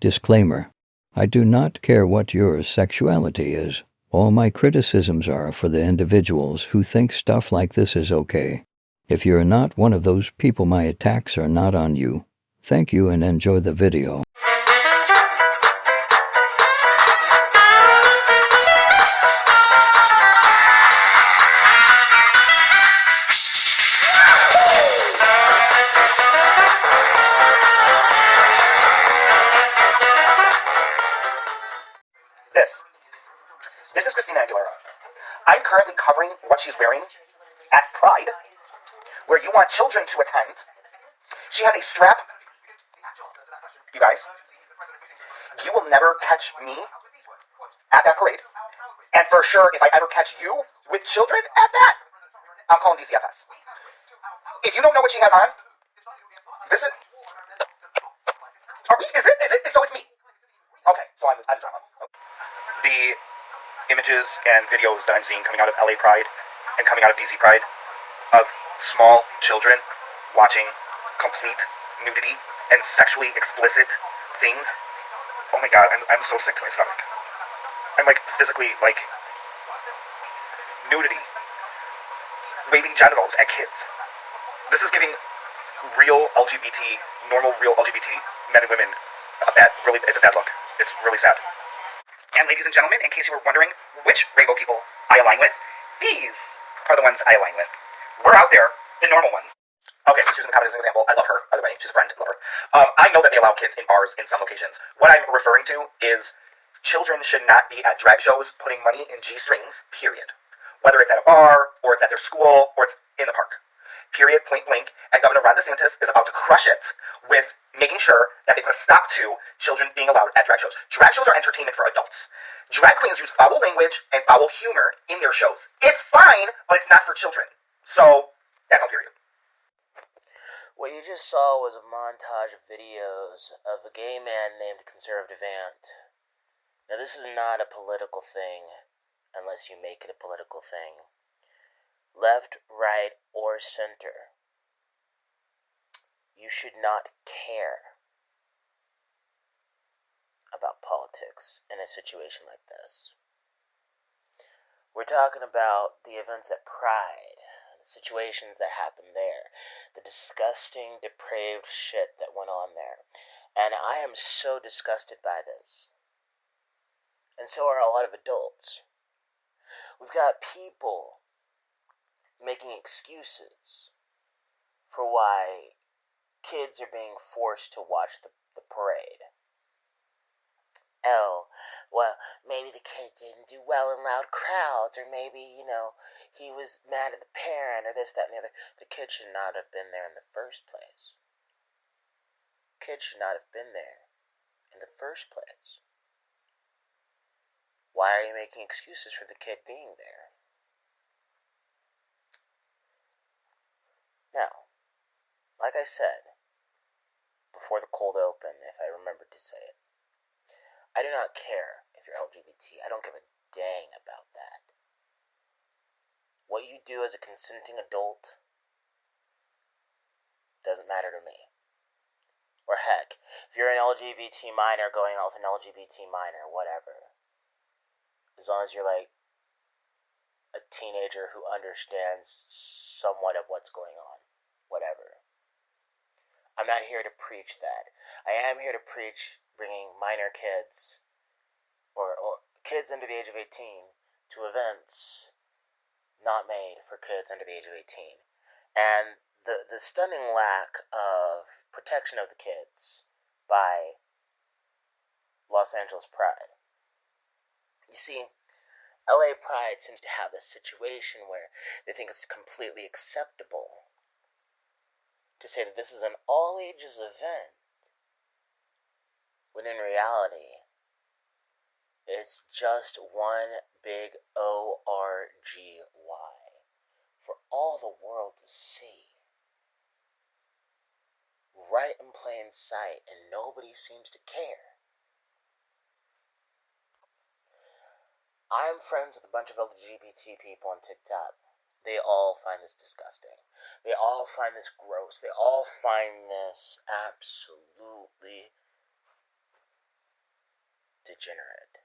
Disclaimer: I do not care what your sexuality is. All my criticisms are for the individuals who think stuff like this is okay. If you're not one of those people, my attacks are not on you. Thank you and enjoy the video. This is Xtina. I'm currently covering what she's wearing at Pride, where you want children to attend. She has a strap. You guys, you will never catch me at that parade. And for sure, if I ever catch you with children at that, I'm calling DCFS. If you don't know what she has on, this is... Are we? Is it? So it's me. Okay, so I'm the drama. The images and videos that I'm seeing coming out of LA Pride and coming out of DC Pride of small children watching complete nudity and sexually explicit things. Oh my god, I'm so sick to my stomach. I'm physically nudity, waving genitals at kids. This is giving real LGBT, normal real LGBT men and women it's a bad look. It's really sad. And ladies and gentlemen, in case you were wondering which rainbow people I align with, these are the ones I align with. We're out there, the normal ones. Okay, just using the comment as an example. I love her, by the way. She's a friend. I love her. I know that they allow kids in bars in some locations. What I'm referring to is children should not be at drag shows putting money in G-strings, period. Whether it's at a bar, or it's at their school, or it's in the park. Period, point blank. And Governor Ron DeSantis is about to crush it with making sure that they put a stop to children being allowed at drag shows. Drag shows are entertainment for adults. Drag queens use foul language and foul humor in their shows. It's fine, but it's not for children. So, that's all period. What you just saw was a montage of videos of a gay man named Conservative Ant. Now, this is not a political thing, unless you make it a political thing. Left, right, or center. You should not care about politics in a situation like this. We're talking about the events at Pride, the situations that happened there, the disgusting, depraved shit that went on there. And I am so disgusted by this. And so are a lot of adults. We've got people making excuses for why kids are being forced to watch the parade. Oh, well, maybe the kid didn't do well in loud crowds, or maybe, he was mad at the parent, or this, that, and the other. The kid should not have been there in the first place. Kid should not have been there in the first place. Why are you making excuses for the kid being there? Now, like I said, before the cold open, if I remembered to say it, I do not care if you're LGBT. I don't give a dang about that. What you do as a consenting adult doesn't matter to me. Or heck, if you're an LGBT minor going out with an LGBT minor, whatever. As long as you're a teenager who understands somewhat of what's going on. Whatever. I'm not here to preach that. I am here to preach bringing minor kids or kids under the age of 18 to events not made for kids under the age of 18. And the stunning lack of protection of the kids by Los Angeles Pride. You see, LA Pride seems to have this situation where they think it's completely acceptable to say that this is an all-ages event, when in reality, it's just one big ORGY for all the world to see. Right in plain sight, and nobody seems to care. I'm friends with a bunch of LGBT people on TikTok. They all find this disgusting. They all find this gross. They all find this absolutely degenerate.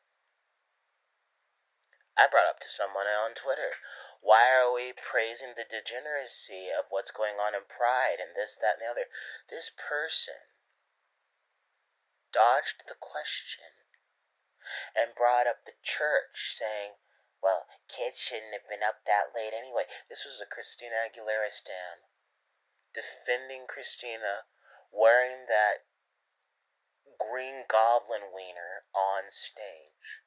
I brought up to someone on Twitter, why are we praising the degeneracy of what's going on in Pride and this, that, and the other? This person dodged the question and brought up the church, saying, well, kids shouldn't have been up that late anyway. This was a Christina Aguilera stan, defending Christina, wearing that green goblin wiener on stage,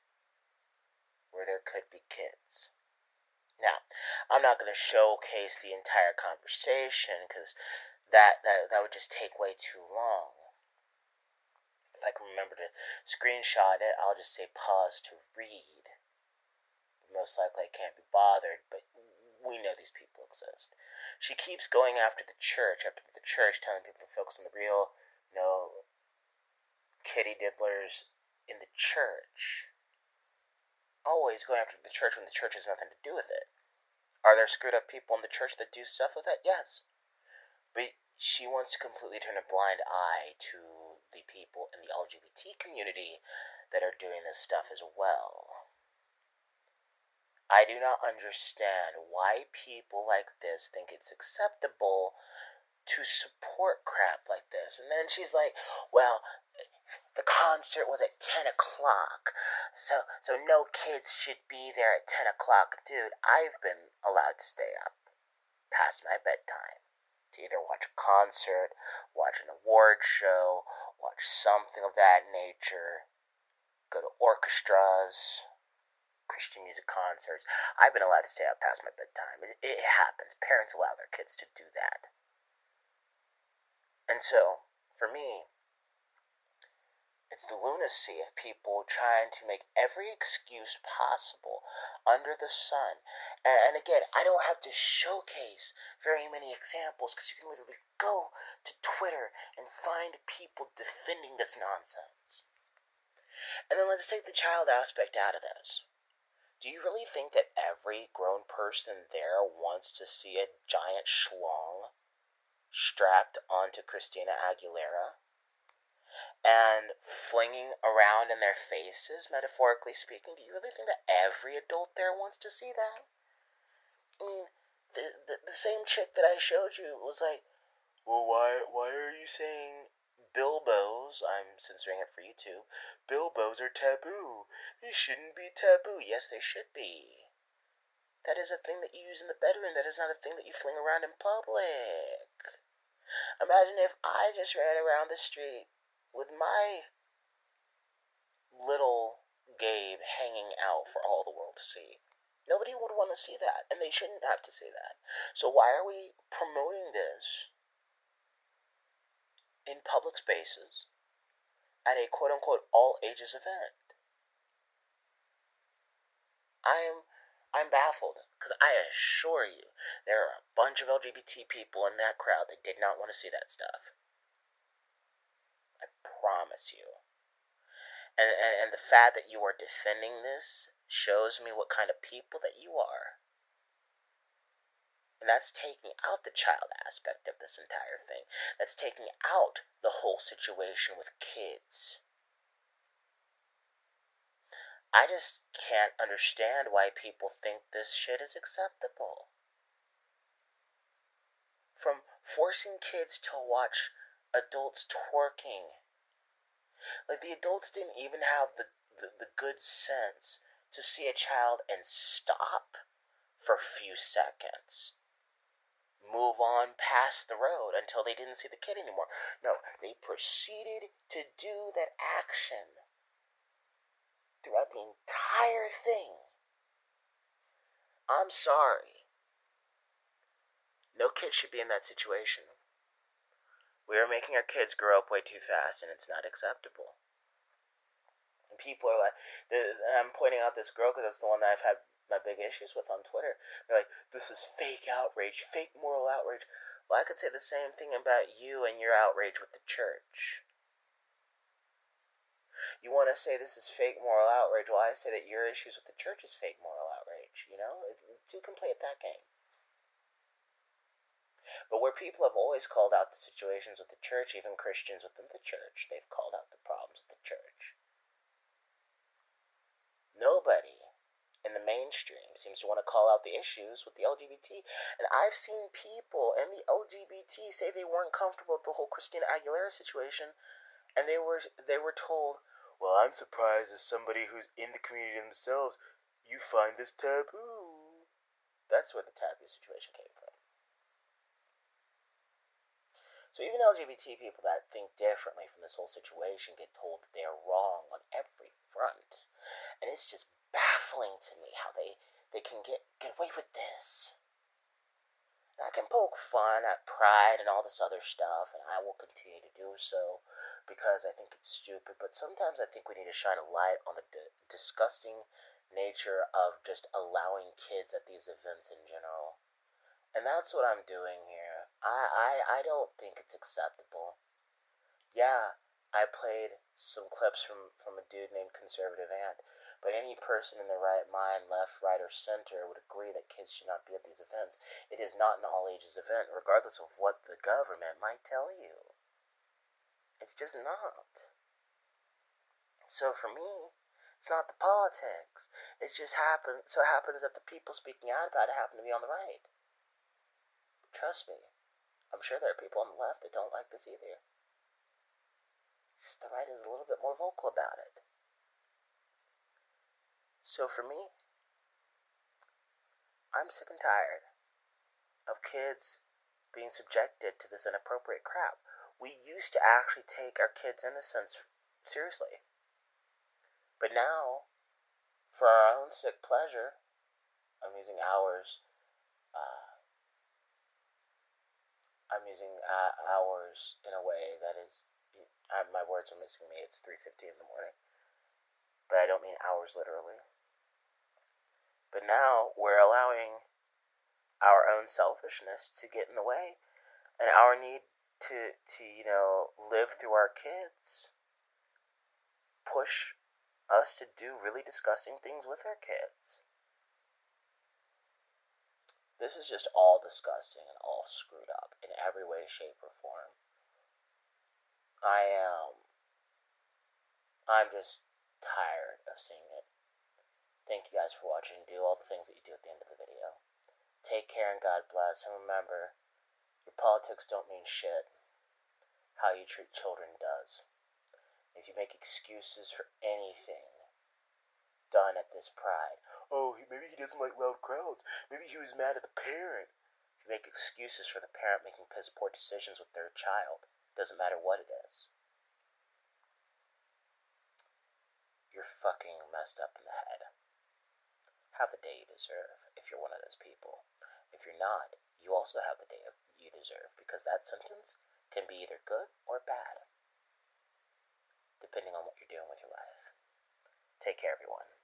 where there could be kids. Now, I'm not going to showcase the entire conversation, because that would just take way too long. If I can remember to screenshot it, I'll just say pause to read. Most likely I can't be bothered, but we know these people exist. She keeps going after the church, telling people to focus on the real, kitty diddlers in the church. Always going after the church when the church has nothing to do with it. Are there screwed up people in the church that do stuff with it? Yes. But she wants to completely turn a blind eye to the people in the LGBT community that are doing this stuff as well. I do not understand why people like this think it's acceptable to support crap like this. And then she's like, well, the concert was at 10 o'clock, so no kids should be there at 10 o'clock. Dude, I've been allowed to stay up past my bedtime to either watch a concert, watch an award show, watch something of that nature, go to orchestras, Christian music concerts. I've been allowed to stay up past my bedtime. It happens. Parents allow their kids to do that. And so, for me, it's the lunacy of people trying to make every excuse possible under the sun. And again, I don't have to showcase very many examples, because you can literally go to Twitter and find people defending this nonsense. And then let's take the child aspect out of this. Do you really think that every grown person there wants to see a giant schlong strapped onto Christina Aguilera and flinging around in their faces, metaphorically speaking? Do you really think that every adult there wants to see that? I mean, the same chick that I showed you was like, well, why are you saying Bilbos? I'm censoring it for you too. Bilbos are taboo. They shouldn't be taboo. Yes, they should be. That is a thing that you use in the bedroom. That is not a thing that you fling around in public. Imagine if I just ran around the street with my little Gabe hanging out for all the world to see. Nobody would want to see that, and they shouldn't have to see that. So why are we promoting this in public spaces at a quote-unquote all-ages event? I'm baffled, because I assure you, there are a bunch of LGBT people in that crowd that did not want to see that stuff. I promise you. And the fact that you are defending this shows me what kind of people that you are. And that's taking out the child aspect of this entire thing. That's taking out the whole situation with kids. I just can't understand why people think this shit is acceptable. From forcing kids to watch adults twerking. Like, the adults didn't even have the good sense to see a child and stop for a few seconds. Move on past the road until they didn't see the kid anymore. No, they proceeded to do that action throughout the entire thing. I'm sorry. No kid should be in that situation. We are making our kids grow up way too fast, and it's not acceptable. And people are like, I'm pointing out this girl because that's the one that I've had my big issues with on Twitter. They're like, this is fake outrage, fake moral outrage. Well, I could say the same thing about you and your outrage with the church. You want to say this is fake moral outrage, well, I say that your issues with the church is fake moral outrage, Two can play at that game. But where people have always called out the situations with the church, even Christians within the church, they've called out the problems with the church. you want to call out the issues with the LGBT. And I've seen people in the LGBT say they weren't comfortable with the whole Christina Aguilera situation, and they were told, well, I'm surprised as somebody who's in the community themselves, you find this taboo. That's where the taboo situation came from. So even LGBT people that think differently from this whole situation get told that they are wrong on every front. And it's just baffling to me how they can get away with this. And I can poke fun at pride and all this other stuff, and I will continue to do so because I think it's stupid. But sometimes I think we need to shine a light on the disgusting nature of just allowing kids at these events in general. And that's what I'm doing here. I don't think it's acceptable. Yeah, I played some clips from a dude named Conservative Ant, but any person in their right mind, left, right, or center, would agree that kids should not be at these events. It is not an all-ages event, regardless of what the government might tell you. It's just not. So for me, it's not the politics. It just happens that the people speaking out about it happen to be on the right. Trust me, I'm sure there are people on the left that don't like this either. Just the right is a little bit more vocal about it. So for me, I'm sick and tired of kids being subjected to this inappropriate crap. We used to actually take our kids' innocence seriously. But now, for our own sick pleasure, I'm using hours in a way that is, my words are missing me, it's 3:50 in the morning, but I don't mean hours literally. But now, we're allowing our own selfishness to get in the way, and our need to live through our kids, push us to do really disgusting things with our kids. This is just all disgusting and all screwed up in every way, shape, or form. I'm just tired of seeing it. Thank you guys for watching. Do all the things that you do at the end of the video. Take care and God bless. And remember, your politics don't mean shit. How you treat children does. If you make excuses for anything done at this pride, maybe he doesn't like loud crowds. Maybe he was mad at the parent. If you make excuses for the parent making piss poor decisions with their child, doesn't matter what it is, you're fucking messed up in the head. Have the day you deserve if you're one of those people. If you're not, you also have the day you deserve, because that sentence can be either good or bad, depending on what you're doing with your life. Take care, everyone.